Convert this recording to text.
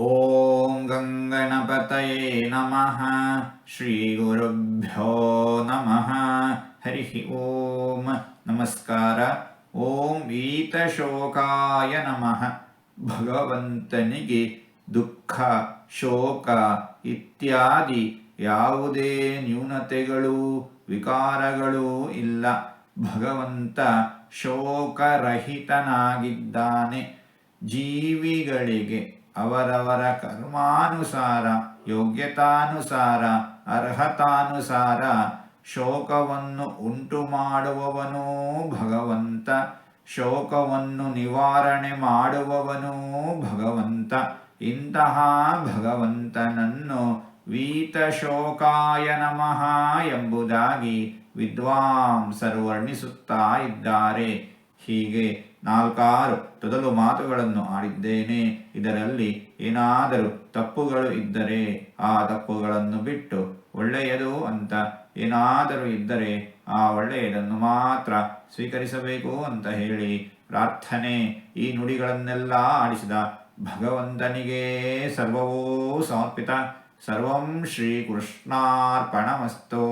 ಓಂ ಗಂಗಣಪತಯೇ ನಮಃ. ಶ್ರೀ ಗುರುಭ್ಯೋ ನಮಃ. ಹರಿ ಓಂ. ನಮಸ್ಕಾರ. ಓಂ ವೀತಶೋಕಾಯ ನಮಃ. ಭಗವಂತನಿಗೆ ದುಃಖ, ಶೋಕ ಇತ್ಯಾದಿ ಯಾವುದೇ ನ್ಯೂನತೆಗಳು, ವಿಕಾರಗಳೂ ಇಲ್ಲ. ಭಗವಂತ ಶೋಕರಹಿತನಾಗಿದ್ದಾನೆ. ಜೀವಿಗಳಿಗೆ ಅವರವರ ಕರ್ಮಾನುಸಾರ, ಯೋಗ್ಯತಾನುಸಾರ, ಅರ್ಹತಾನುಸಾರ ಶೋಕವನ್ನು ಉಂಟು ಮಾಡುವವನೂ ಭಗವಂತ, ಶೋಕವನ್ನು ನಿವಾರಣೆ ಮಾಡುವವನೂ ಭಗವಂತ. ಇಂತಹ ಭಗವಂತನನ್ನು ವೀತಶೋಕಾಯ ನಮಃ ಎಂಬುದಾಗಿ ವಿದ್ವಾಂಸರು ವರ್ಣಿಸುತ್ತಾ ಇದ್ದಾರೆ. ಹೀಗೆ 4 ತೊದಲು ಮಾತುಗಳನ್ನು ಆಡಿದ್ದೇನೆ. ಇದರಲ್ಲಿ ಏನಾದರೂ ತಪ್ಪುಗಳು ಇದ್ದರೆ ಆ ತಪ್ಪುಗಳನ್ನು ಬಿಟ್ಟು ಒಳ್ಳೆಯದು ಅಂತ ಏನಾದರೂ ಇದ್ದರೆ ಆ ಒಳ್ಳೆಯದನ್ನು ಮಾತ್ರ ಸ್ವೀಕರಿಸಬೇಕು ಅಂತ ಹೇಳಿ ಪ್ರಾರ್ಥನೆ. ಈ ನುಡಿಗಳನ್ನೆಲ್ಲ ಆಡಿಸಿದ ಭಗವಂತನಿಗೇ ಸರ್ವವೂ ಸಮರ್ಪಿತ. ಸರ್ವಂ ಶ್ರೀಕೃಷ್ಣಾರ್ಪಣಮಸ್ತು.